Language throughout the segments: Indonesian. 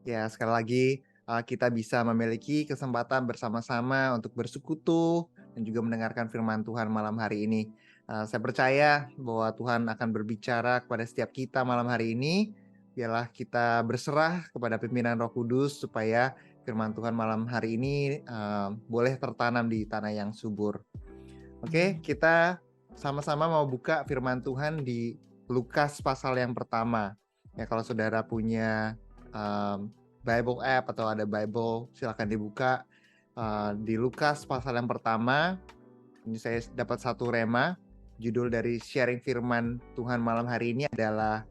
Ya, sekali lagi kita bisa memiliki kesempatan bersama-sama untuk bersekutu dan juga mendengarkan firman Tuhan malam hari ini. Saya percaya bahwa Tuhan akan berbicara kepada setiap kita malam hari ini. Biarlah kita berserah kepada pimpinan Roh Kudus supaya firman Tuhan malam hari ini boleh tertanam di tanah yang subur. Oke, kita sama-sama mau buka firman Tuhan di Lukas pasal yang pertama. Ya, kalau saudara punya Bible app atau ada Bible, silakan dibuka di Lukas pasal yang pertama. Ini saya dapat satu rema. Judul dari sharing firman Tuhan malam hari ini adalah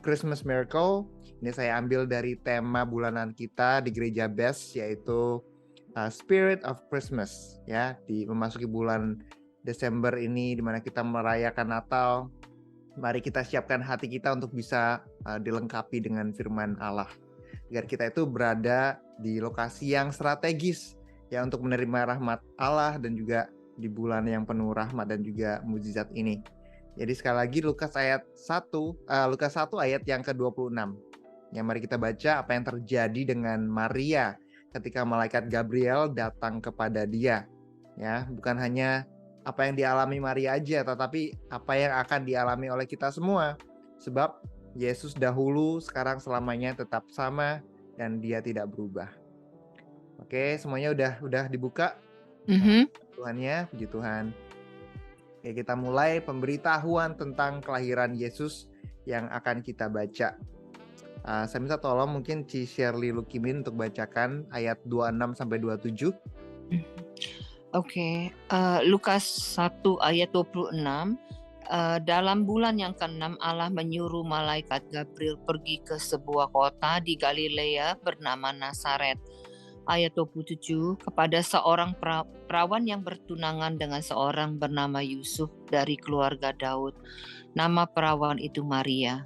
Christmas Miracle. Ini saya ambil dari tema bulanan kita di Gereja Best, yaitu Spirit of Christmas. Ya, di memasuki bulan Desember ini di mana kita merayakan Natal. Mari kita siapkan hati kita untuk bisa dilengkapi dengan firman Allah. Agar kita itu berada di lokasi yang strategis ya untuk menerima rahmat Allah dan juga di bulan yang penuh rahmat dan juga mukjizat ini. Jadi sekali lagi Lukas 1 ayat yang ke-26. Ya, mari kita baca apa yang terjadi dengan Maria ketika malaikat Gabriel datang kepada dia. Ya, bukan hanya apa yang dialami Maria aja, tetapi apa yang akan dialami oleh kita semua. Sebab Yesus dahulu, sekarang selamanya tetap sama dan dia tidak berubah. Oke, semuanya udah dibuka? Tuhannya, puji Tuhan. Oke, kita mulai pemberitahuan tentang kelahiran Yesus yang akan kita baca. Saya minta tolong mungkin Ci Shirley Lukimin untuk bacakan ayat 26 sampai 27. Oke, Lukas 1 ayat 26. Dalam bulan yang ke-6 Allah menyuruh malaikat Gabriel pergi ke sebuah kota di Galilea bernama Nazaret. Ayat 27, kepada seorang perawan yang bertunangan dengan seorang bernama Yusuf dari keluarga Daud. Nama perawan itu Maria.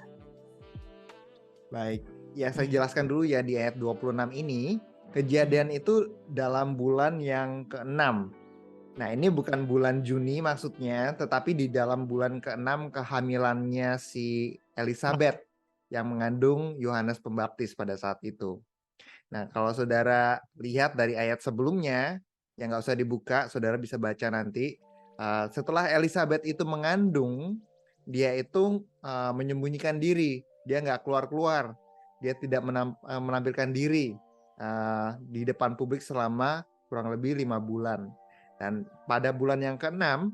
Baik, ya saya jelaskan dulu ya di ayat 26 ini. Kejadian itu dalam bulan yang ke-6. Nah, ini bukan bulan Juni maksudnya, tetapi di dalam bulan ke-6 kehamilannya si Elizabeth yang mengandung Yohanes Pembaptis pada saat itu. Nah, kalau saudara lihat dari ayat sebelumnya, yang nggak usah dibuka, saudara bisa baca nanti. Setelah Elizabeth itu mengandung, dia itu menyembunyikan diri. Dia nggak keluar-keluar. Dia tidak menampilkan diri di depan publik selama kurang lebih 5 bulan. Dan pada bulan yang ke-6,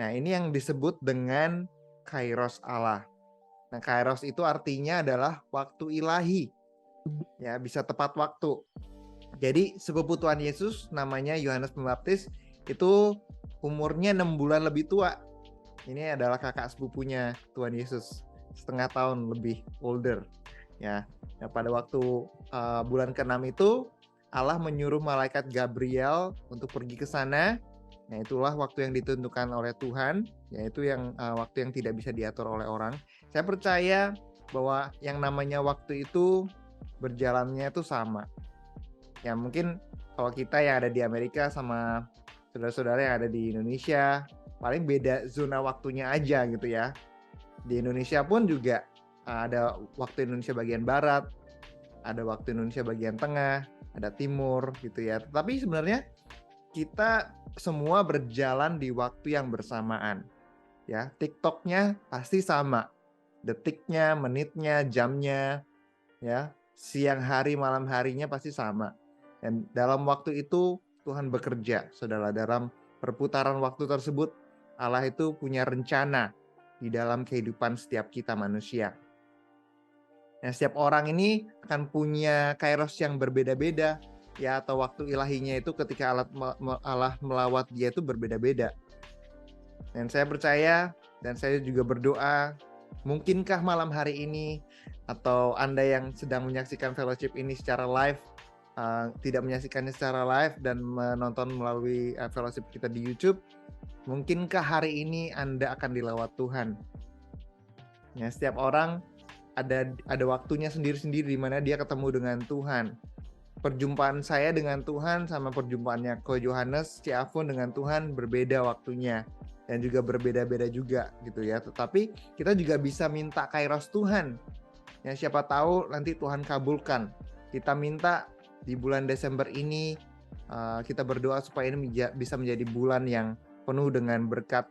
nah ini yang disebut dengan Kairos Allah. Nah, Kairos itu artinya adalah waktu ilahi. Ya, bisa tepat waktu. Jadi sepupu Tuhan Yesus namanya Yohanes Pembaptis itu umurnya 6 bulan lebih tua. Ini adalah kakak sepupunya Tuhan Yesus, setengah tahun lebih older. Ya, nah, pada waktu bulan ke-6 itu Allah menyuruh malaikat Gabriel untuk pergi ke sana. Nah, itulah waktu yang ditentukan oleh Tuhan, yaitu yang waktu yang tidak bisa diatur oleh orang. Saya percaya bahwa yang namanya waktu itu berjalannya itu sama. Ya mungkin kalau kita yang ada di Amerika sama saudara-saudara yang ada di Indonesia, paling beda zona waktunya aja gitu ya. Di Indonesia pun juga ada waktu Indonesia bagian barat, ada waktu Indonesia bagian tengah, ada timur gitu ya. Tetapi sebenarnya kita semua berjalan di waktu yang bersamaan. Ya, TikToknya pasti sama. Detiknya, menitnya, jamnya, ya, siang hari, malam harinya pasti sama. Dan dalam waktu itu Tuhan bekerja, saudara. Dalam perputaran waktu tersebut Allah itu punya rencana di dalam kehidupan setiap kita manusia. Nah, setiap orang ini akan punya kairos yang berbeda-beda, ya, atau waktu ilahinya itu ketika Allah melawat dia itu berbeda-beda. Dan saya percaya dan saya juga berdoa, mungkinkah malam hari ini atau Anda yang sedang menyaksikan fellowship ini secara live, tidak menyaksikannya secara live dan menonton melalui fellowship kita di YouTube, mungkinkah hari ini Anda akan dilawat Tuhan? Ya, setiap orang ada waktunya sendiri-sendiri di mana dia ketemu dengan Tuhan. Perjumpaan saya dengan Tuhan sama perjumpaannya Ko Yohanes Ciafun dengan Tuhan berbeda waktunya dan juga berbeda-beda juga gitu ya. Tetapi kita juga bisa minta kairos Tuhan. Ya, siapa tahu nanti Tuhan kabulkan. Kita minta di bulan Desember ini kita berdoa supaya ini bisa menjadi bulan yang penuh dengan berkat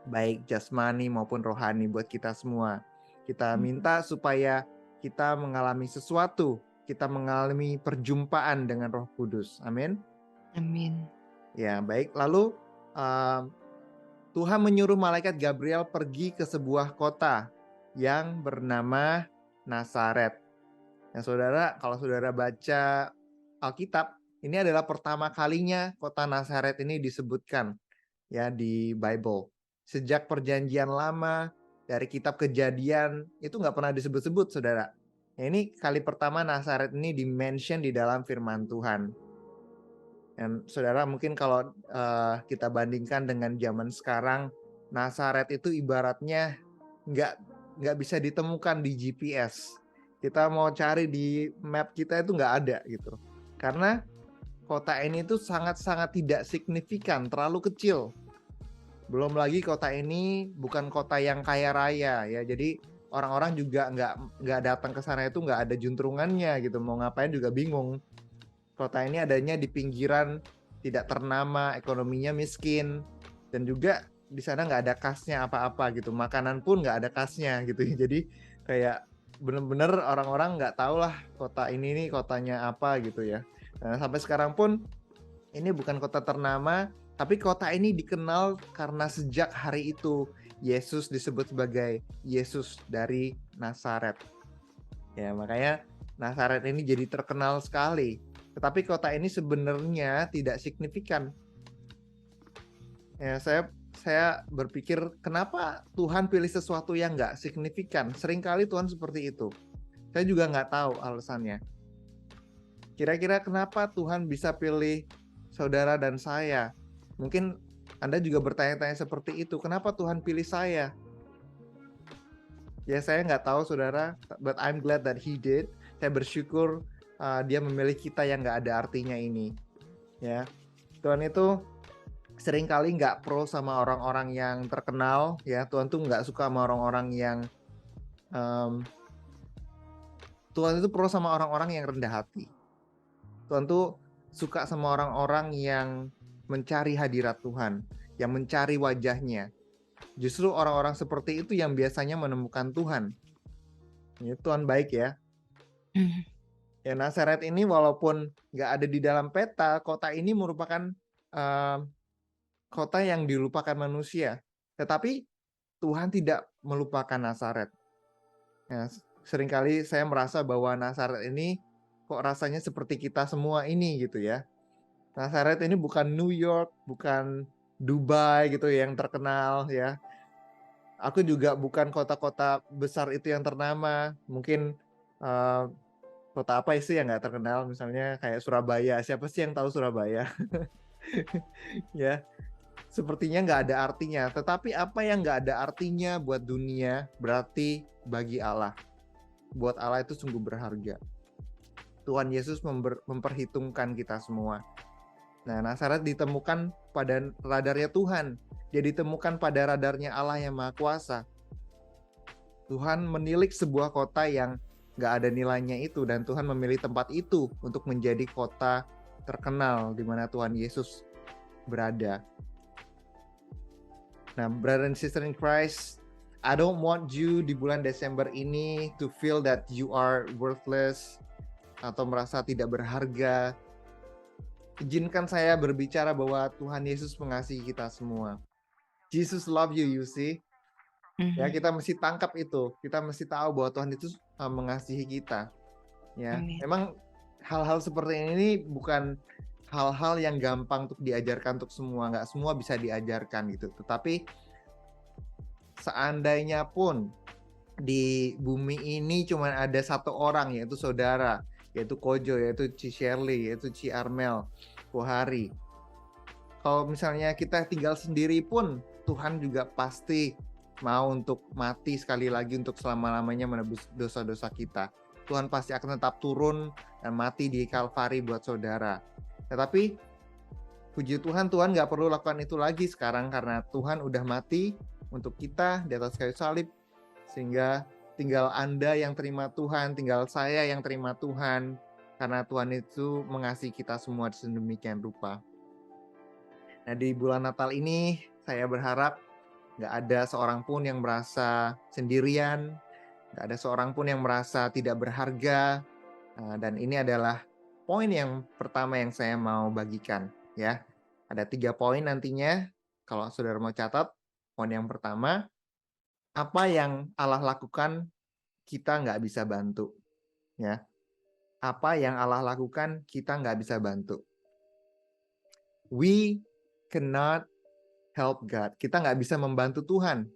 baik jasmani maupun rohani buat kita semua. Kita minta supaya kita mengalami sesuatu, kita mengalami perjumpaan dengan Roh Kudus. Amin. Amin. Ya, baik. Lalu Tuhan menyuruh malaikat Gabriel pergi ke sebuah kota yang bernama Nazaret. Nah, saudara, kalau saudara baca Alkitab, ini adalah pertama kalinya kota Nazaret ini disebutkan ya di Bible. Sejak perjanjian lama, dari kitab Kejadian, itu nggak pernah disebut-sebut, saudara. Nah, ini kali pertama Nazaret ini di-mention di dalam firman Tuhan. Dan saudara, mungkin kalau kita bandingkan dengan zaman sekarang, Nazaret itu ibaratnya nggak bisa ditemukan di GPS. Kita mau cari di map kita itu nggak ada gitu. Karena kota ini tuh sangat-sangat tidak signifikan, terlalu kecil. Belum lagi kota ini bukan kota yang kaya raya ya. Jadi orang-orang juga nggak datang ke sana itu nggak ada juntrungannya gitu. Mau ngapain juga bingung. Kota ini adanya di pinggiran, tidak ternama, ekonominya miskin, dan juga di sana nggak ada kasnya apa-apa gitu. Makanan pun nggak ada kasnya gitu. Jadi kayak bener-bener orang-orang nggak tahu lah kota ini nih kotanya apa gitu ya. Nah, sampai sekarang pun ini bukan kota ternama, tapi kota ini dikenal karena sejak hari itu Yesus disebut sebagai Yesus dari Nazaret. Ya, makanya Nazaret ini jadi terkenal sekali. Tetapi kota ini sebenarnya tidak signifikan. Ya, saya berpikir kenapa Tuhan pilih sesuatu yang nggak signifikan. Seringkali Tuhan seperti itu. Saya juga nggak tahu alasannya. Kira-kira kenapa Tuhan bisa pilih saudara dan saya? Mungkin Anda juga bertanya-tanya seperti itu. Kenapa Tuhan pilih saya? Ya, saya nggak tahu saudara, but I'm glad that He did. Saya bersyukur Dia memilih kita yang nggak ada artinya ini. Ya, Tuhan itu seringkali nggak pro sama orang-orang yang terkenal. Ya, Tuhan tuh nggak suka sama orang-orang yang Tuhan itu pro sama orang-orang yang rendah hati. Tuhan tuh suka sama orang-orang yang mencari hadirat Tuhan, yang mencari wajahnya. Justru orang-orang seperti itu yang biasanya menemukan Tuhan. Ya, Tuhan baik ya. Ya, Nazaret ini walaupun nggak ada di dalam peta, kota ini merupakan kota yang dilupakan manusia. Tetapi Tuhan tidak melupakan Nazaret. Ya, seringkali saya merasa bahwa Nazaret ini kok rasanya seperti kita semua ini gitu ya. Nazaret ini bukan New York, bukan Dubai gitu yang terkenal ya. Aku juga bukan kota-kota besar itu yang ternama. Mungkin kota apa sih yang nggak terkenal, misalnya kayak Surabaya. Siapa sih yang tahu Surabaya? Ya, sepertinya nggak ada artinya. Tetapi apa yang nggak ada artinya buat dunia, berarti bagi Allah. Buat Allah itu sungguh berharga. Tuhan Yesus memperhitungkan kita semua. Nah, Nazaret ditemukan pada radarnya Tuhan. Dia ditemukan pada radarnya Allah yang Maha Kuasa. Tuhan menilik sebuah kota yang gak ada nilainya itu, dan Tuhan memilih tempat itu untuk menjadi kota terkenal di mana Tuhan Yesus berada. Nah, brother and sister in Christ, I don't want you di bulan Desember ini to feel that you are worthless atau merasa tidak berharga. Izinkan saya berbicara bahwa Tuhan Yesus mengasihi kita semua. Jesus love you, you see. Ya, kita mesti tangkap itu. Kita mesti tahu bahwa Tuhan itu mengasihi kita. Ya, memang hal-hal seperti ini bukan hal-hal yang gampang untuk diajarkan untuk semua. Nggak semua bisa diajarkan gitu. Tetapi seandainya pun di bumi ini cuma ada satu orang, yaitu saudara, yaitu Kojo, yaitu Ci Shirley, yaitu Ci Armel, Kohari. Kalau misalnya kita tinggal sendiri pun, Tuhan juga pasti mau untuk mati sekali lagi untuk selama-lamanya menebus dosa-dosa kita. Tuhan pasti akan tetap turun dan mati di Kalvari buat saudara. Tetapi puji Tuhan, Tuhan gak perlu lakukan itu lagi sekarang karena Tuhan udah mati untuk kita di atas kayu salib. Sehingga tinggal Anda yang terima Tuhan, tinggal saya yang terima Tuhan. karena Tuhan itu mengasihi kita semua sedemikian rupa. Nah, di bulan Natal ini saya berharap nggak ada seorang pun yang merasa sendirian, nggak ada seorang pun yang merasa tidak berharga. Dan ini adalah poin yang pertama yang saya mau bagikan, ya. Ada 3 poin nantinya, kalau saudara mau catat. Poin yang pertama, apa yang Allah lakukan kita nggak bisa bantu, ya. Apa yang Allah lakukan kita nggak bisa bantu. We cannot help God. Kita nggak bisa membantu Tuhan.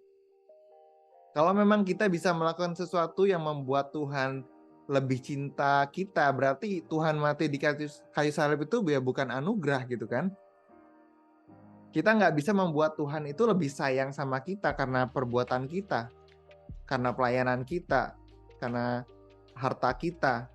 Kalau memang kita bisa melakukan sesuatu yang membuat Tuhan lebih cinta kita, berarti Tuhan mati di kayu salib itu ya bukan anugerah gitu kan. Kita nggak bisa membuat Tuhan itu lebih sayang sama kita karena perbuatan kita, karena pelayanan kita, karena harta kita.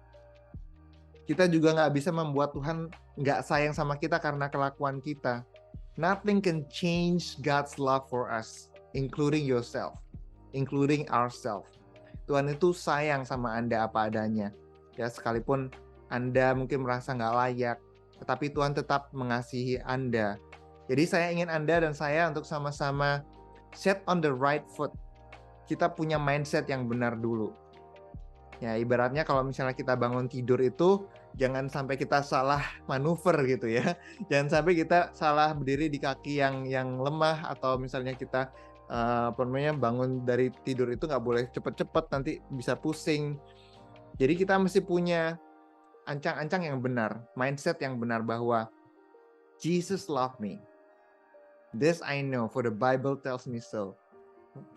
Kita juga nggak bisa membuat Tuhan nggak sayang sama kita karena kelakuan kita. Nothing can change God's love for us, including yourself, including ourselves. Tuhan itu sayang sama Anda apa adanya. Ya, sekalipun Anda mungkin merasa nggak layak, tetapi Tuhan tetap mengasihi Anda. Jadi saya ingin Anda dan saya untuk sama-sama set on the right foot. Kita punya mindset yang benar dulu. Ya, ibaratnya kalau misalnya kita bangun tidur itu, jangan sampai kita salah manuver gitu ya. Jangan sampai kita salah berdiri di kaki yang lemah, atau misalnya kita bangun dari tidur itu nggak boleh cepet-cepet, nanti bisa pusing. Jadi kita mesti punya ancang-ancang yang benar, mindset yang benar bahwa Jesus love me. This I know, for the Bible tells me so.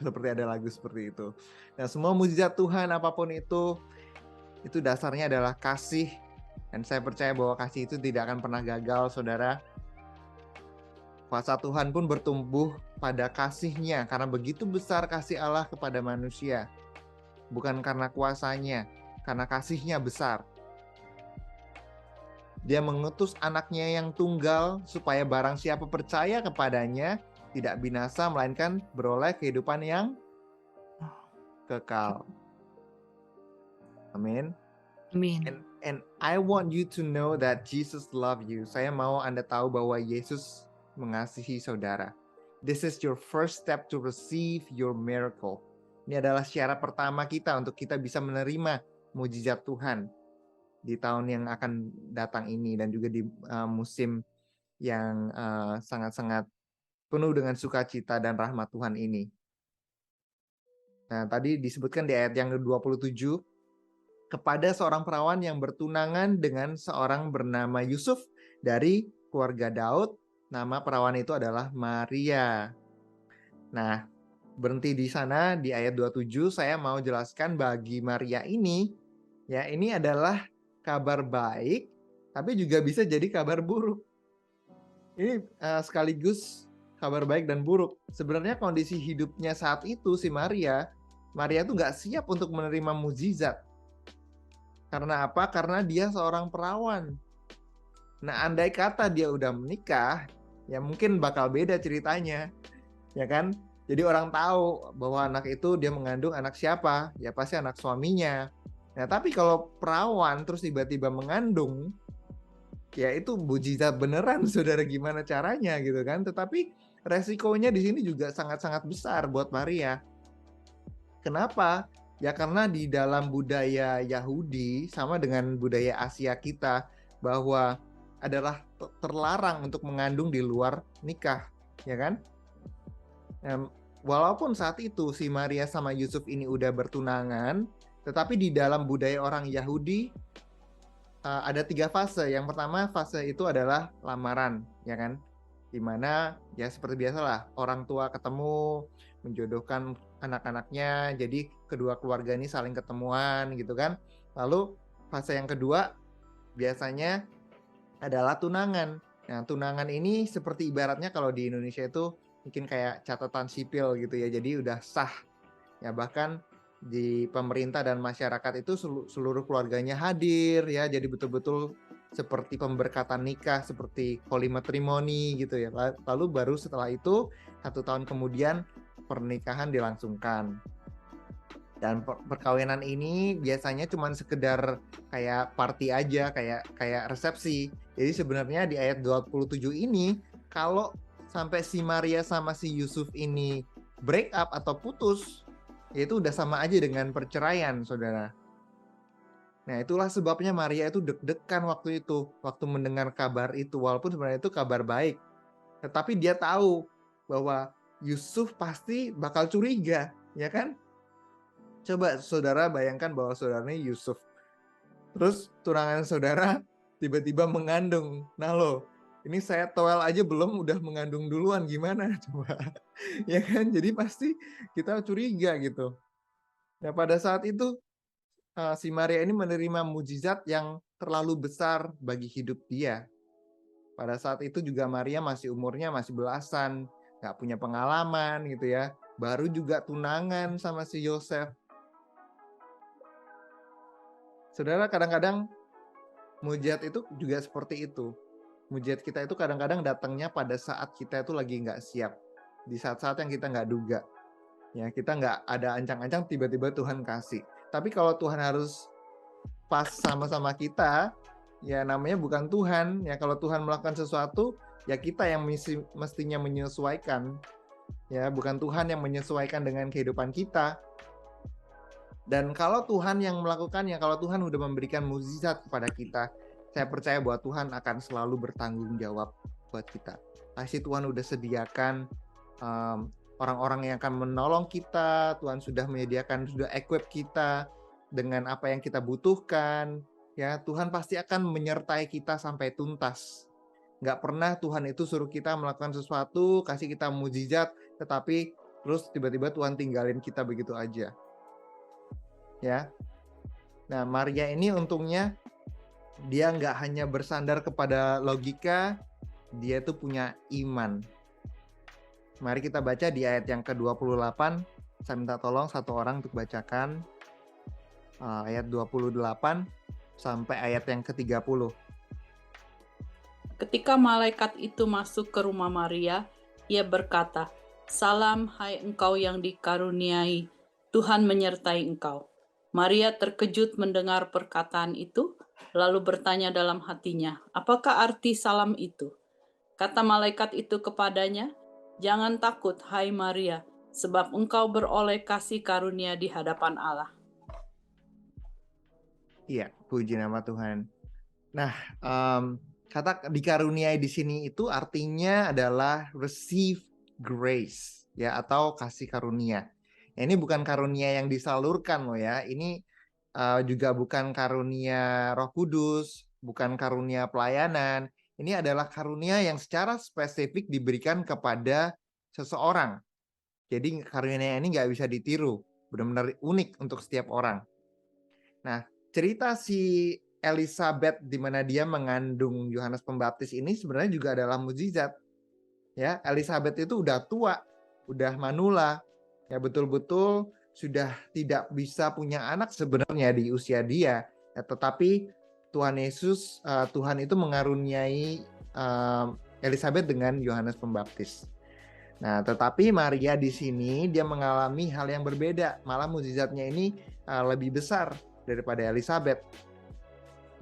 Seperti ada lagu seperti itu. Nah, semua mujizat Tuhan apapun itu dasarnya adalah kasih. Dan saya percaya bahwa kasih itu tidak akan pernah gagal, saudara. Kuasa Tuhan pun bertumbuh pada kasih-Nya, karena begitu besar kasih Allah kepada manusia. Bukan karena kuasanya, karena kasih-Nya besar. Dia mengutus anaknya yang tunggal supaya barang siapa percaya kepadanya tidak binasa, melainkan beroleh kehidupan yang kekal. Amin. Amin. And I want you to know that Jesus love you. Saya mau Anda tahu bahwa Yesus mengasihi saudara. This is your first step to receive your miracle. Ini adalah syarat pertama kita untuk kita bisa menerima mujizat Tuhan di tahun yang akan datang ini, dan juga di musim yang sangat-sangat penuh dengan sukacita dan rahmat Tuhan ini. Nah, tadi disebutkan di ayat yang ke-27, kepada seorang perawan yang bertunangan dengan seorang bernama Yusuf dari keluarga Daud, nama perawan itu adalah Maria. Nah, berhenti di sana di ayat 27, saya mau jelaskan bagi Maria ini, ya, ini adalah kabar baik, tapi juga bisa jadi kabar buruk. Ini sekaligus kabar baik dan buruk. Sebenarnya kondisi hidupnya saat itu si Maria tuh nggak siap untuk menerima mujizat. Karena apa? Karena dia seorang perawan. Nah, andai kata dia udah menikah, ya mungkin bakal beda ceritanya, ya kan? Jadi orang tahu bahwa anak itu dia mengandung anak siapa, ya pasti anak suaminya. Nah, tapi kalau perawan terus tiba-tiba mengandung, ya itu mujizat beneran, saudara, gimana caranya gitu kan? Tetapi resikonya di sini juga sangat-sangat besar buat Maria. Kenapa? Ya karena di dalam budaya Yahudi sama dengan budaya Asia kita, bahwa adalah terlarang untuk mengandung di luar nikah, ya kan? Walaupun saat itu si Maria sama Yusuf ini udah bertunangan, tetapi di dalam budaya orang Yahudi ada 3 fase. Yang pertama fase itu adalah lamaran, ya kan? Dimana ya seperti biasalah, orang tua ketemu, menjodohkan anak-anaknya, jadi kedua keluarga ini saling ketemuan gitu kan. Lalu fase yang kedua biasanya adalah tunangan. Nah, tunangan ini seperti ibaratnya kalau di Indonesia itu mungkin kayak catatan sipil gitu ya, jadi udah sah. Ya bahkan di pemerintah dan masyarakat itu seluruh keluarganya hadir ya, jadi betul-betul seperti pemberkatan nikah, seperti holy matrimony gitu ya. Lalu baru setelah itu 1 tahun kemudian pernikahan dilangsungkan. Dan perkawinan ini biasanya cuma sekedar kayak party aja, kayak resepsi. Jadi sebenarnya di ayat 27 ini, kalau sampai si Maria sama si Yusuf ini break up atau putus, ya itu udah sama aja dengan perceraian, saudara. Nah, itulah sebabnya Maria itu deg-degan waktu itu, waktu mendengar kabar itu, walaupun sebenarnya itu kabar baik. Tetapi dia tahu bahwa Yusuf pasti bakal curiga, ya kan? Coba saudara bayangkan bahwa saudaranya Yusuf. Terus tunangan saudara tiba-tiba mengandung. Nah loh, ini saya toel aja belum udah mengandung duluan, gimana coba? Ya kan, jadi pasti kita curiga gitu. Nah pada saat itu si Maria ini menerima mujizat yang terlalu besar bagi hidup dia. Pada saat itu juga Maria masih umurnya masih belasan, gak punya pengalaman gitu ya. Baru juga tunangan sama si Yosef. Saudara, kadang-kadang mujizat itu juga seperti itu. Mujizat kita itu kadang-kadang datangnya pada saat kita itu lagi nggak siap. Di saat-saat yang kita nggak duga. Ya, kita nggak ada ancang-ancang, tiba-tiba Tuhan kasih. Tapi kalau Tuhan harus pas sama-sama kita, ya namanya bukan Tuhan. Ya kalau Tuhan melakukan sesuatu, ya kita yang mestinya menyesuaikan. Ya, bukan Tuhan yang menyesuaikan dengan kehidupan kita. Dan kalau Tuhan yang melakukannya, kalau Tuhan udah memberikan mukjizat kepada kita, saya percaya bahwa Tuhan akan selalu bertanggung jawab buat kita. Pasti Tuhan udah sediakan orang-orang yang akan menolong kita. Tuhan sudah menyediakan, sudah equip kita dengan apa yang kita butuhkan. Ya, Tuhan pasti akan menyertai kita sampai tuntas. Nggak pernah Tuhan itu suruh kita melakukan sesuatu, kasih kita mukjizat, tetapi terus tiba-tiba Tuhan tinggalin kita begitu aja. Ya, nah Maria ini untungnya dia nggak hanya bersandar kepada logika, dia tuh punya iman. Mari kita baca di ayat yang ke-28. Saya minta tolong satu orang untuk bacakan ayat 28 sampai ayat yang ke-30. Ketika malaikat itu masuk ke rumah Maria, ia berkata, "Salam, hai engkau yang dikaruniai, Tuhan menyertai engkau." Maria terkejut mendengar perkataan itu, lalu bertanya dalam hatinya, "Apakah arti salam itu?" Kata malaikat itu kepadanya, "Jangan takut, hai Maria, sebab engkau beroleh kasih karunia di hadapan Allah." Iya, puji nama Tuhan. Nah, kata dikaruniai di sini itu artinya adalah receive grace, ya, atau kasih karunia. Ini bukan karunia yang disalurkan loh ya. Ini juga bukan karunia Roh Kudus, bukan karunia pelayanan. Ini adalah karunia yang secara spesifik diberikan kepada seseorang. Jadi karunia ini nggak bisa ditiru, benar-benar unik untuk setiap orang. Nah, cerita si Elizabeth di mana dia mengandung Yohanes Pembaptis ini sebenarnya juga adalah mukjizat. Ya, Elizabeth itu udah tua, udah manula, ya betul-betul sudah tidak bisa punya anak sebenarnya di usia dia. Ya, tetapi Tuhan Yesus, Tuhan itu mengaruniai Elizabeth dengan Yohanes Pembaptis. Nah, tetapi Maria di sini dia mengalami hal yang berbeda. Malah mukjizatnya ini lebih besar daripada Elizabeth.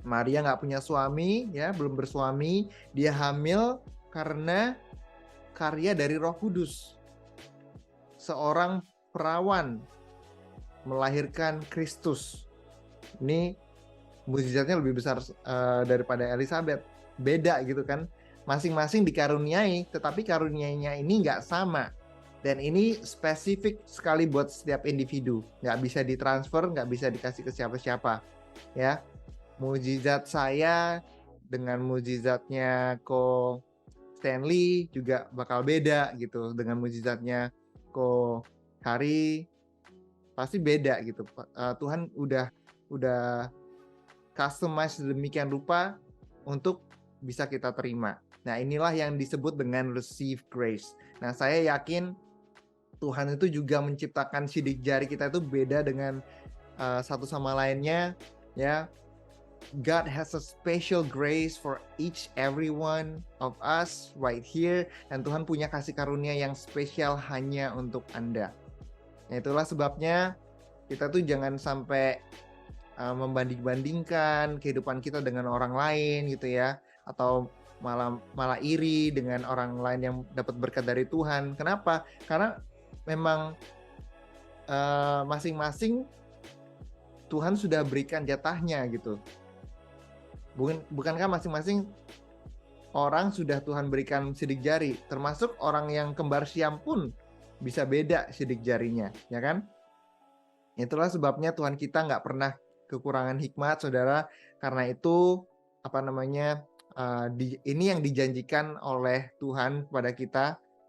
Maria nggak punya suami, ya belum bersuami. Dia hamil karena karya dari Roh Kudus. Seorang perawan melahirkan Kristus. Ini mukjizatnya lebih besar daripada Elizabeth. Beda gitu kan. Masing-masing dikaruniai, tetapi karunianya ini nggak sama. Dan ini spesifik sekali buat setiap individu. Nggak bisa ditransfer, nggak bisa dikasih ke siapa-siapa. Ya, mukjizat saya dengan mukjizatnya Ko Stanley juga bakal beda gitu. Dengan mukjizatnya Ko Hari pasti beda gitu. Tuhan udah customize demikian rupa untuk bisa kita terima. Nah, inilah yang disebut dengan receive grace. Nah, saya yakin Tuhan itu juga menciptakan sidik jari kita itu beda dengan satu sama lainnya, ya. God has a special grace for each every one of us right here, dan Tuhan punya kasih karunia yang spesial hanya untuk Anda. Nah, itulah sebabnya Kita tuh jangan sampai membanding-bandingkan kehidupan kita dengan orang lain gitu ya, atau malah iri dengan orang lain yang dapat berkat dari Tuhan. Kenapa? Karena memang masing-masing Tuhan sudah berikan jatahnya gitu. Bukankah masing-masing orang sudah Tuhan berikan sidik jari, termasuk orang yang kembar siam pun bisa beda sidik jarinya, ya kan? Itulah sebabnya Tuhan kita nggak pernah kekurangan hikmat, saudara. Karena itu ini yang dijanjikan oleh Tuhan kepada kita,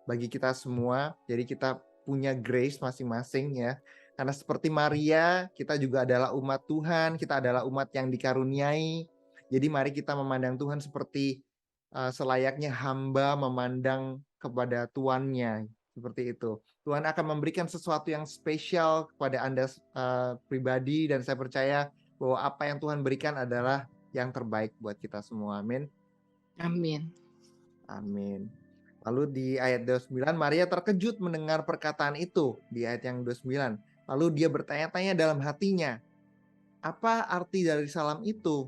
bagi kita semua. Jadi kita punya grace masing-masing ya. Karena seperti Maria, kita juga adalah umat Tuhan, kita adalah umat yang dikaruniai. Jadi mari kita memandang Tuhan seperti selayaknya hamba memandang kepada tuannya, seperti itu. Tuhan akan memberikan sesuatu yang spesial kepada Anda pribadi, dan saya percaya bahwa apa yang Tuhan berikan adalah yang terbaik buat kita semua. Amin. Amin. Amin. Lalu di ayat 29, Maria terkejut mendengar perkataan itu di ayat yang 29. Lalu dia bertanya-tanya dalam hatinya, apa arti dari salam itu?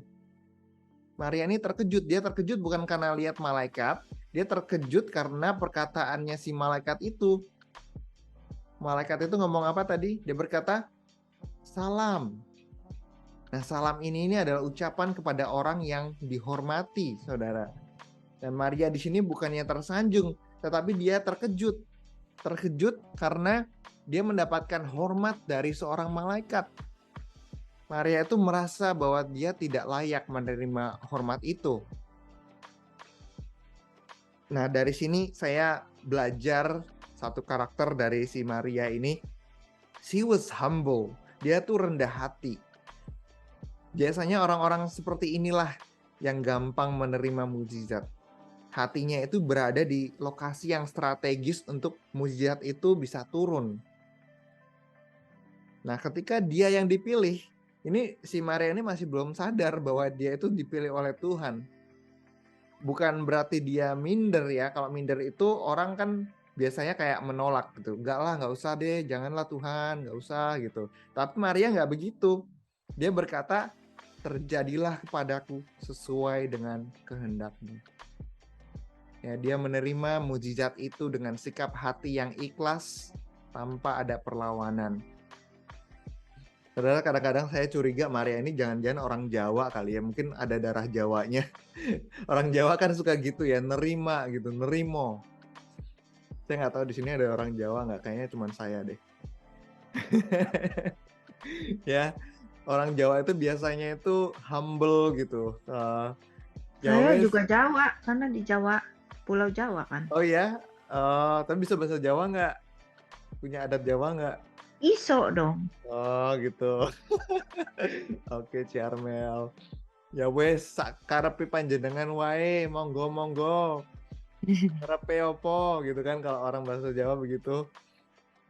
Maria ini terkejut. Dia terkejut bukan karena lihat malaikat, dia terkejut karena perkataannya si malaikat itu. Malaikat itu ngomong apa tadi? Dia berkata, salam. Nah, salam ini adalah ucapan kepada orang yang dihormati, saudara. Dan Maria di sini bukannya tersanjung, tetapi dia terkejut. Terkejut karena dia mendapatkan hormat dari seorang malaikat. Maria itu merasa bahwa dia tidak layak menerima hormat itu. Nah, dari sini saya belajar satu karakter dari si Maria ini. She was humble. Dia tuh rendah hati. Biasanya orang-orang seperti inilah yang gampang menerima mukjizat. Hatinya itu berada di lokasi yang strategis untuk mukjizat itu bisa turun. Nah, ketika dia yang dipilih, ini si Maria ini masih belum sadar bahwa dia itu dipilih oleh Tuhan. Bukan berarti dia minder ya. Kalau minder itu orang kan biasanya kayak menolak gitu. Enggak lah, enggak usah deh, janganlah Tuhan, enggak usah gitu. Tapi Maria enggak begitu. Dia berkata, terjadilah kepadaku sesuai dengan kehendak-Mu. Ya, dia menerima mukjizat itu dengan sikap hati yang ikhlas tanpa ada perlawanan. Saudara, kadang-kadang saya curiga Maria ini jangan-jangan orang Jawa kali ya, mungkin ada darah Jawanya. Orang Jawa kan suka gitu ya, nerima gitu, nerimo. Saya nggak tahu di sini ada orang Jawa nggak, kayaknya cuma saya deh. Ya, orang Jawa itu biasanya itu humble gitu. Saya juga Jawa, karena di Jawa, Pulau Jawa kan. Oh ya, tapi bisa bahasa Jawa nggak? Punya adat Jawa nggak? Iso dong. Oh gitu. Oke, Ciarmel. Ya wes, karepe panjenengan wae, monggo. Karepe opo gitu kan, kalau orang bahasa Jawa begitu.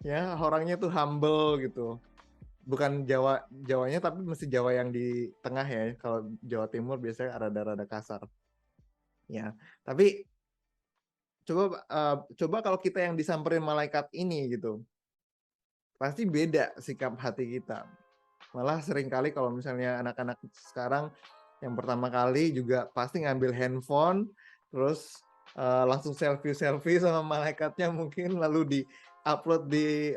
Ya, orangnya tuh humble gitu. Bukan Jawanya tapi mesti Jawa yang di tengah ya. Kalau Jawa Timur biasanya rada-rada kasar. Ya, tapi coba kalau kita yang disamperin malaikat ini gitu, pasti beda sikap hati kita. Malah seringkali kalau misalnya anak-anak sekarang yang pertama kali juga pasti ngambil handphone, terus langsung selfie sama malaikatnya mungkin, lalu di-upload di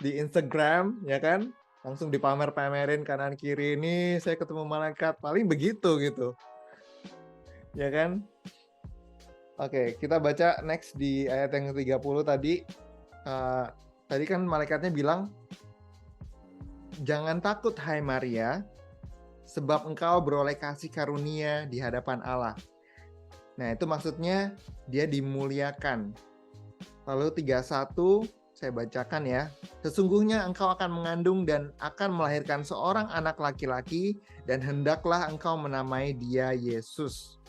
Instagram, ya kan? Langsung dipamer-pamerin kanan kiri, ini saya ketemu malaikat, paling begitu gitu. Ya kan? Oke, kita baca next di ayat yang 30 tadi. Tadi kan malaikatnya bilang, jangan takut hai Maria, sebab engkau beroleh kasih karunia di hadapan Allah. Nah, itu maksudnya dia dimuliakan. Lalu 31, saya bacakan ya. Sesungguhnya engkau akan mengandung dan akan melahirkan seorang anak laki-laki, dan hendaklah engkau menamai dia Yesus.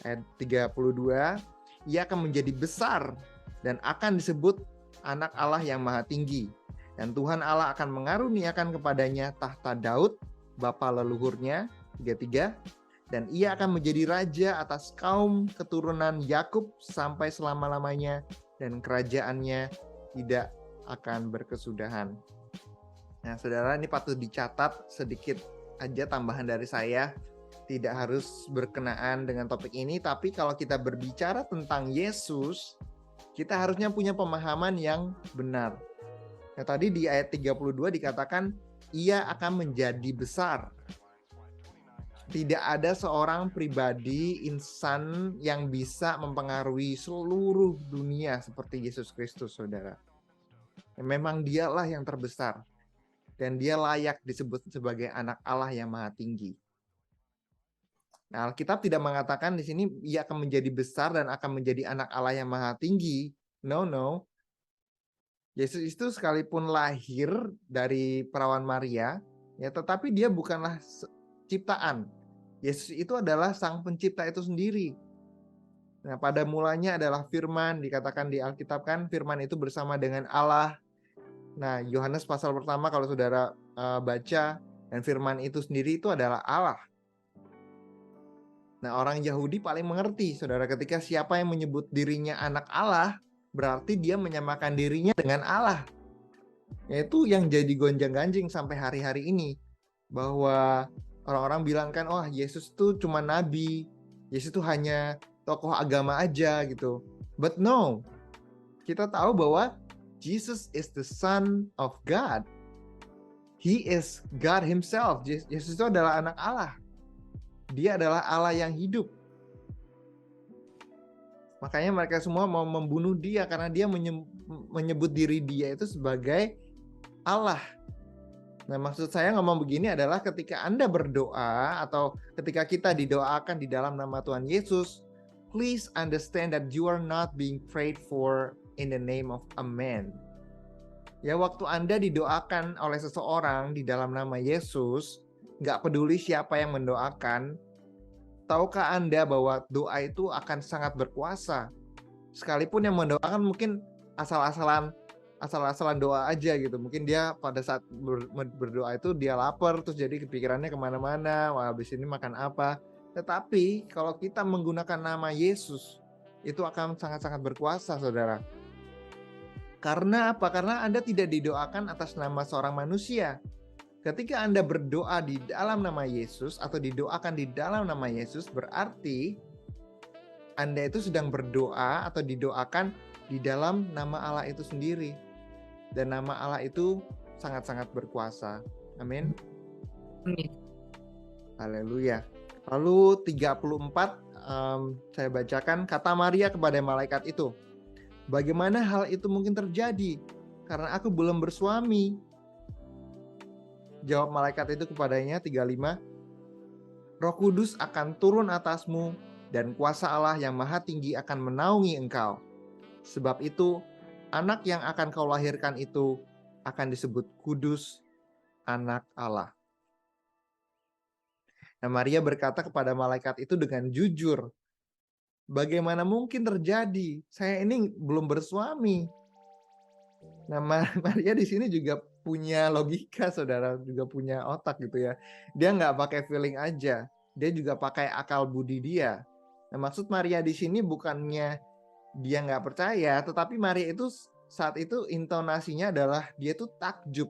Ayat 32, ia akan menjadi besar dan akan disebut anak Allah yang maha tinggi. Dan Tuhan Allah akan mengaruniakan kepadanya tahta Daud, bapa leluhurnya. 33, dan ia akan menjadi raja atas kaum keturunan Yakub sampai selama-lamanya, dan kerajaannya tidak akan berkesudahan. Nah, saudara, ini patut dicatat sedikit aja tambahan dari saya. Tidak harus berkenaan dengan topik ini, tapi kalau kita berbicara tentang Yesus, kita harusnya punya pemahaman yang benar. Nah, tadi di ayat 32 dikatakan, ia akan menjadi besar. Tidak ada seorang pribadi, insan yang bisa mempengaruhi seluruh dunia seperti Yesus Kristus, saudara. Memang dialah yang terbesar. Dan dia layak disebut sebagai anak Allah yang maha tinggi. Nah, Alkitab tidak mengatakan di sini ia akan menjadi besar dan akan menjadi anak Allah yang maha tinggi. No. Yesus itu sekalipun lahir dari perawan Maria, ya, tetapi dia bukanlah ciptaan. Yesus itu adalah sang pencipta itu sendiri. Nah, pada mulanya adalah firman, dikatakan di Alkitab kan, firman itu bersama dengan Allah. Nah, Yohanes pasal pertama kalau saudara baca, dan firman itu sendiri itu adalah Allah. Nah, orang Yahudi paling mengerti, saudara, ketika siapa yang menyebut dirinya anak Allah, berarti dia menyamakan dirinya dengan Allah. Yaitu yang jadi gonjang-ganjing sampai hari-hari ini. Bahwa orang-orang bilang kan, wah Yesus itu cuma nabi, Yesus itu hanya tokoh agama aja gitu. But no, kita tahu bahwa Jesus is the Son of God. He is God himself. Yesus itu adalah anak Allah. Dia adalah Allah yang hidup. Makanya mereka semua mau membunuh dia karena dia menyebut diri dia itu sebagai Allah. Nah, maksud saya ngomong begini adalah ketika Anda berdoa atau ketika kita didoakan di dalam nama Tuhan Yesus, please understand that you are not being prayed for in the name of a man. Ya, waktu Anda didoakan oleh seseorang di dalam nama Yesus, nggak peduli siapa yang mendoakan, tahukah Anda bahwa doa itu akan sangat berkuasa? Sekalipun yang mendoakan mungkin asal-asalan doa aja gitu. Mungkin dia pada saat berdoa itu dia lapar, terus jadi kepikirannya kemana-mana, wah habis ini makan apa. Tetapi kalau kita menggunakan nama Yesus, itu akan sangat-sangat berkuasa, saudara. Karena apa? Karena Anda tidak didoakan atas nama seorang manusia. Ketika Anda berdoa di dalam nama Yesus atau didoakan di dalam nama Yesus, berarti Anda itu sedang berdoa atau didoakan di dalam nama Allah itu sendiri. Dan nama Allah itu sangat-sangat berkuasa. Amin. Amin. Haleluya. Lalu 34 saya bacakan, kata Maria kepada malaikat itu, bagaimana hal itu mungkin terjadi? Karena aku belum bersuami. Jawab malaikat itu kepadanya, 35, Roh Kudus akan turun atasmu dan kuasa Allah yang maha tinggi akan menaungi engkau. Sebab itu, anak yang akan kau lahirkan itu akan disebut kudus, anak Allah. Nah, Maria berkata kepada malaikat itu dengan jujur, bagaimana mungkin terjadi? Saya ini belum bersuami. Nah, Maria di sini juga punya logika, saudara, juga punya otak gitu ya. Dia nggak pakai feeling aja, dia juga pakai akal budi dia. Nah, maksud Maria di sini bukannya dia nggak percaya, tetapi Maria itu saat itu intonasinya adalah dia tuh takjub.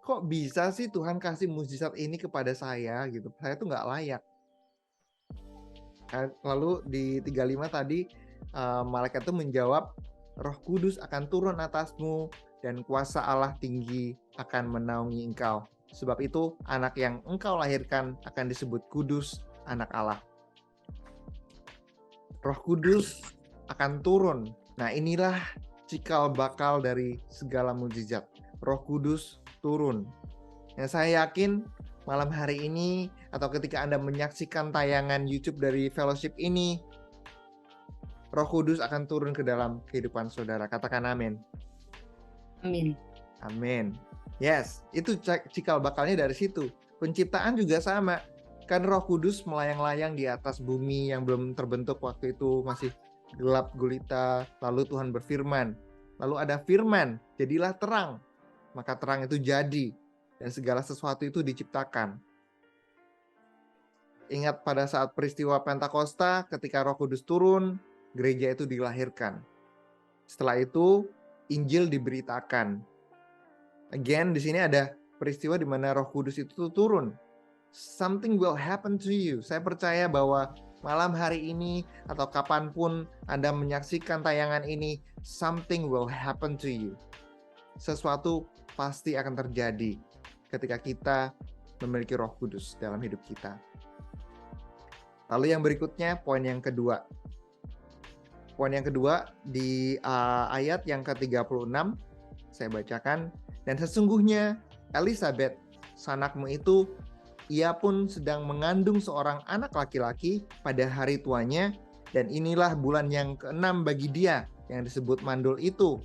Kok bisa sih Tuhan kasih mukjizat ini kepada saya gitu? Saya tuh nggak layak. Lalu di 35 tadi malaikat itu menjawab, Roh Kudus akan turun atasmu dan kuasa Allah tinggi akan menaungi engkau. Sebab itu anak yang engkau lahirkan akan disebut kudus, anak Allah. Roh Kudus akan turun. Nah, inilah cikal bakal dari segala mukjizat. Roh Kudus turun. Nah, saya yakin malam hari ini atau ketika Anda menyaksikan tayangan YouTube dari fellowship ini, Roh Kudus akan turun ke dalam kehidupan saudara. Katakan amin. Amin. Amin. Yes, itu cikal bakalnya dari situ. Penciptaan juga sama. Kan Roh Kudus melayang-layang di atas bumi yang belum terbentuk waktu itu, masih gelap gulita. Lalu Tuhan berfirman. Lalu ada firman, jadilah terang. Maka terang itu jadi. Dan segala sesuatu itu diciptakan. Ingat pada saat peristiwa Pentakosta, ketika Roh Kudus turun, gereja itu dilahirkan. Setelah itu, Injil diberitakan. Again, di sini ada peristiwa di mana Roh Kudus itu turun. Something will happen to you. Saya percaya bahwa malam hari ini atau kapanpun Anda menyaksikan tayangan ini, something will happen to you. Sesuatu pasti akan terjadi ketika kita memiliki Roh Kudus dalam hidup kita. Lalu yang berikutnya, poin yang kedua. Poin yang kedua di ayat yang ke-36, saya bacakan. Dan sesungguhnya Elisabet, sanakmu itu, ia pun sedang mengandung seorang anak laki-laki pada hari tuanya, dan inilah bulan yang ke-6 bagi dia, yang disebut mandul itu.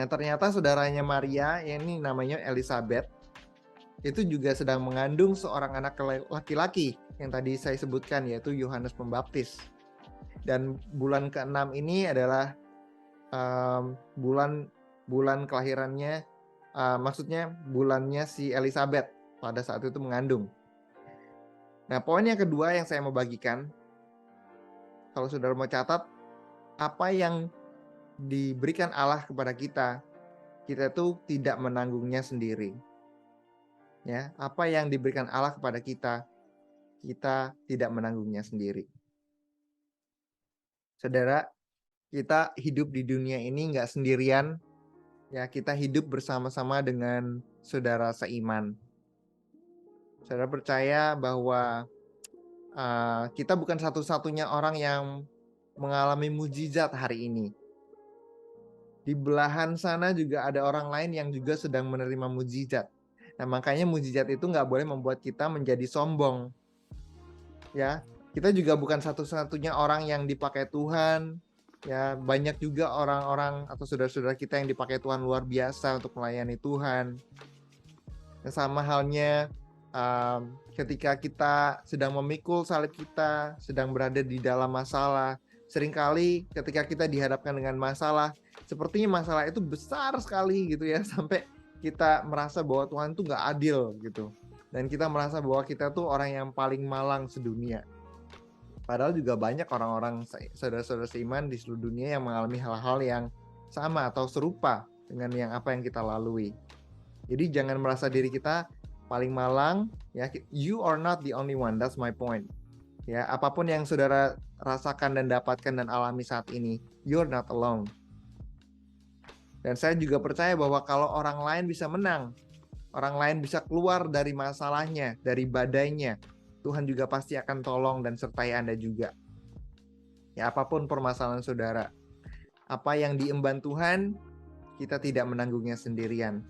Nah, ternyata saudaranya Maria, yang ini namanya Elisabet, itu juga sedang mengandung seorang anak laki-laki yang tadi saya sebutkan, yaitu Yohanes Pembaptis. Dan bulan ke-6 ini adalah bulan kelahirannya, maksudnya bulannya si Elisabet pada saat itu mengandung. Nah, poin yang kedua yang saya mau bagikan, kalau saudara mau catat, apa yang diberikan Allah kepada kita itu tidak menanggungnya sendiri. Ya, apa yang diberikan Allah kepada kita tidak menanggungnya sendiri. Saudara, kita hidup di dunia ini nggak sendirian. Ya, kita hidup bersama-sama dengan saudara seiman. Saudara percaya bahwa kita bukan satu-satunya orang yang mengalami mujizat hari ini. Di belahan sana juga ada orang lain yang juga sedang menerima mujizat. Nah, makanya mujizat itu nggak boleh membuat kita menjadi sombong. Ya, kita juga bukan satu-satunya orang yang dipakai Tuhan. Ya, banyak juga orang-orang atau saudara-saudara kita yang dipakai Tuhan luar biasa untuk melayani Tuhan. Nah, sama halnya ketika kita sedang memikul salib kita, sedang berada di dalam masalah. Seringkali ketika kita dihadapkan dengan masalah, sepertinya masalah itu besar sekali gitu ya, sampai kita merasa bahwa Tuhan tuh nggak adil gitu. Dan kita merasa bahwa kita tuh orang yang paling malang sedunia. Padahal juga banyak orang-orang saudara-saudara seiman di seluruh dunia yang mengalami hal-hal yang sama atau serupa dengan apa yang kita lalui. Jadi jangan merasa diri kita paling malang, ya. You are not the only one, that's my point. Ya, apapun yang saudara rasakan dan dapatkan dan alami saat ini, you're not alone. Dan saya juga percaya bahwa kalau orang lain bisa menang, orang lain bisa keluar dari masalahnya, dari badainya, Tuhan juga pasti akan tolong dan sertai Anda juga. Ya, apapun permasalahan saudara, apa yang diemban Tuhan, kita tidak menanggungnya sendirian.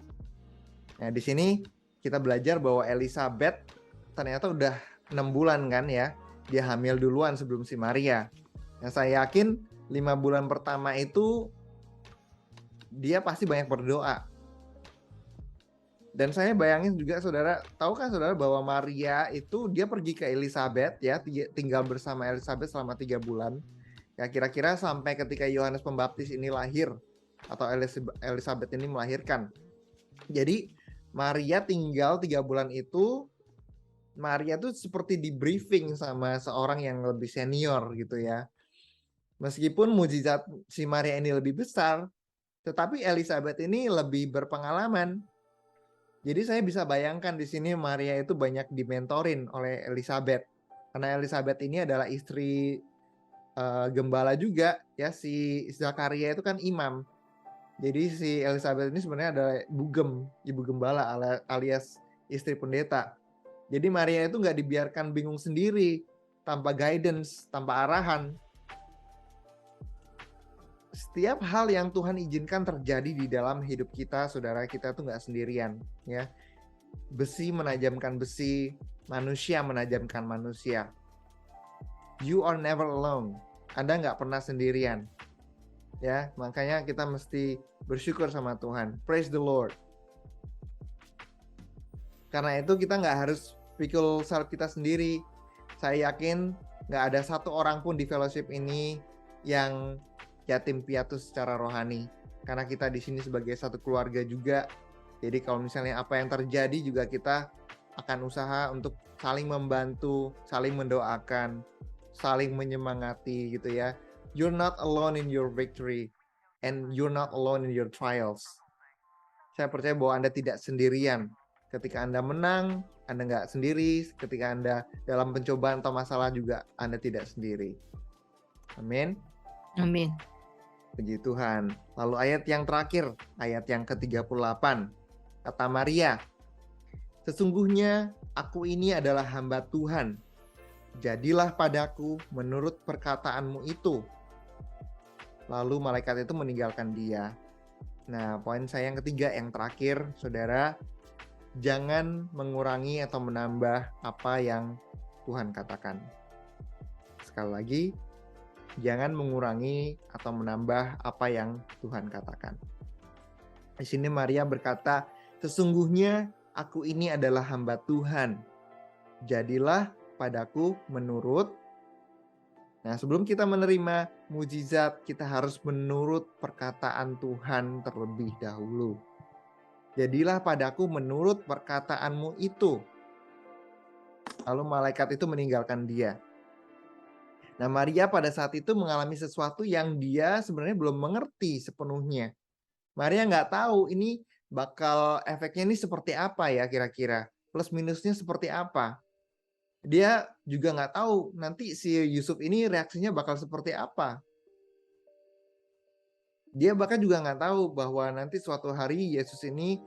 Nah, di sini kita belajar bahwa Elisabet ternyata udah 6 bulan kan ya, dia hamil duluan sebelum si Maria. Nah, saya yakin 5 bulan pertama itu dia pasti banyak berdoa. Dan saya bayangin juga saudara, tahu kan saudara bahwa Maria itu dia pergi ke Elisabet ya, tinggal bersama Elisabet selama 3 bulan. Ya kira-kira sampai ketika Yohanes Pembaptis ini lahir atau Elisabet ini melahirkan. Jadi Maria tinggal 3 bulan itu, Maria tuh seperti di briefing sama seorang yang lebih senior gitu ya. Meskipun mujizat si Maria ini lebih besar, tetapi Elisabet ini lebih berpengalaman. Jadi saya bisa bayangkan di sini Maria itu banyak dimentorin oleh Elisabet. Karena Elisabet ini adalah istri gembala juga ya, si Zakaria itu kan imam. Jadi si Elisabet ini sebenarnya adalah ibu gembala alias istri pendeta. Jadi Maria itu nggak dibiarkan bingung sendiri, tanpa guidance, tanpa arahan. Setiap hal yang Tuhan izinkan terjadi di dalam hidup kita, saudara, kita tuh nggak sendirian, ya. Besi menajamkan besi, manusia menajamkan manusia. You are never alone. Anda nggak pernah sendirian, ya. Makanya kita mesti bersyukur sama Tuhan. Praise the Lord. Karena itu kita nggak harus pikul salib kita sendiri. Saya yakin nggak ada satu orang pun di fellowship ini yang yatim piatu secara rohani, karena kita di sini sebagai satu keluarga juga. Jadi kalau misalnya apa yang terjadi juga kita akan usaha untuk saling membantu, saling mendoakan, saling menyemangati gitu ya. You're not alone in your victory and you're not alone in your trials. saya percaya bahwa Anda tidak sendirian. Ketika Anda menang, Anda nggak sendiri. Ketika Anda dalam pencobaan atau masalah juga, Anda tidak sendiri. Amin. Amin. Puji Tuhan. Lalu ayat yang terakhir, ayat yang ke-38. Kata Maria, sesungguhnya aku ini adalah hamba Tuhan. Jadilah padaku menurut perkataanmu itu. Lalu malaikat itu meninggalkan dia. Nah, poin saya yang ketiga, yang terakhir, saudara, jangan mengurangi atau menambah apa yang Tuhan katakan. Sekali lagi, jangan mengurangi atau menambah apa yang Tuhan katakan. Di sini Maria berkata, sesungguhnya aku ini adalah hamba Tuhan. Jadilah padaku menurut. Nah, sebelum kita menerima mujizat, kita harus menurut perkataan Tuhan terlebih dahulu. Jadilah padaku menurut perkataanmu itu. Lalu malaikat itu meninggalkan dia. Nah, Maria pada saat itu mengalami sesuatu yang dia sebenarnya belum mengerti sepenuhnya. Maria nggak tahu ini bakal efeknya ini seperti apa ya kira-kira. Plus minusnya seperti apa. Dia juga nggak tahu nanti si Yusuf ini reaksinya bakal seperti apa. Dia bahkan juga nggak tahu bahwa nanti suatu hari Yesus ini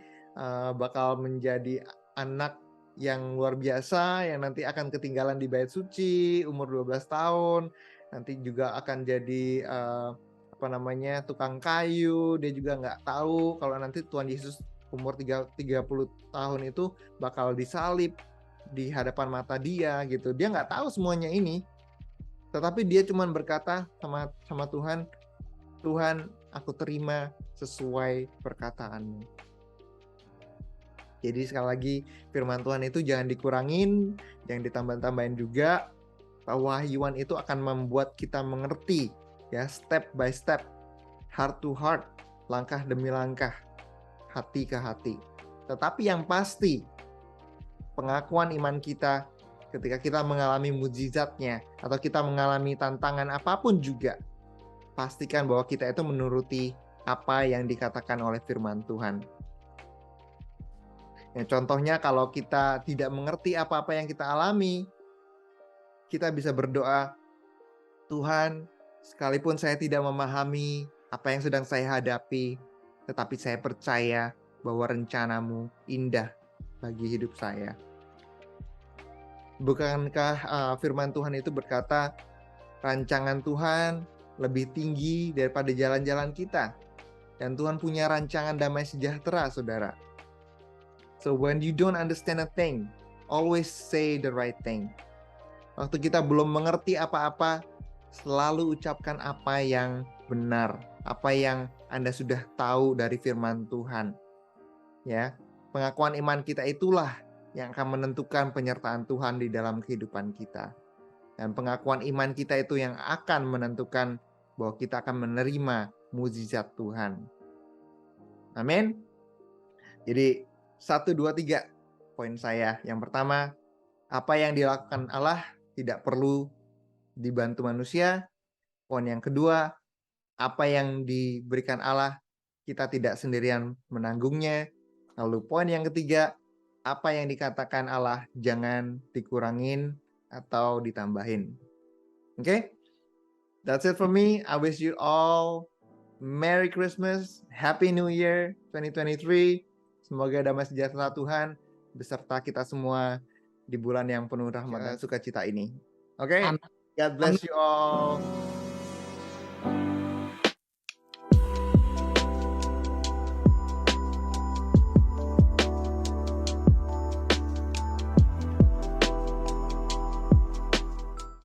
bakal menjadi anak yang luar biasa, yang nanti akan ketinggalan di bait suci umur 12 tahun. Nanti juga akan jadi tukang kayu. Dia juga nggak tahu kalau nanti Tuhan Yesus umur 30 tahun itu bakal disalib di hadapan mata dia gitu. Dia nggak tahu semuanya ini. Tetapi dia cuma berkata sama Tuhan, Tuhan, aku terima sesuai perkataanmu. Jadi sekali lagi firman Tuhan itu jangan dikurangin, jangan ditambah-tambahin juga. Pewahyuan itu akan membuat kita mengerti ya, step by step, heart to heart, langkah demi langkah, hati ke hati. Tetapi yang pasti pengakuan iman kita ketika kita mengalami mujizatnya atau kita mengalami tantangan apapun juga, pastikan bahwa kita itu menuruti apa yang dikatakan oleh firman Tuhan. Ya, contohnya kalau kita tidak mengerti apa-apa yang kita alami, kita bisa berdoa, Tuhan, sekalipun saya tidak memahami apa yang sedang saya hadapi, tetapi saya percaya bahwa rencanamu indah bagi hidup saya. Bukankah firman Tuhan itu berkata, rancangan Tuhan lebih tinggi daripada jalan-jalan kita. Dan Tuhan punya rancangan damai sejahtera, saudara. So when you don't understand a thing, always say the right thing. Waktu kita belum mengerti apa-apa, selalu ucapkan apa yang benar, apa yang Anda sudah tahu dari firman Tuhan. Ya, pengakuan iman kita itulah yang akan menentukan penyertaan Tuhan di dalam kehidupan kita. Dan pengakuan iman kita itu yang akan menentukan bahwa kita akan menerima mujizat Tuhan. Amin. Jadi 1, 2, 3 poin saya. Yang pertama, apa yang dilakukan Allah tidak perlu dibantu manusia. Poin yang kedua, apa yang diberikan Allah kita tidak sendirian menanggungnya. Lalu poin yang ketiga, apa yang dikatakan Allah jangan dikurangin atau ditambahin. Okay? That's it for me. I wish you all Merry Christmas, Happy New Year 2023. Semoga damai sejahtera Tuhan beserta kita semua di bulan yang penuh rahmat dan sukacita ini. Okay? God bless you all.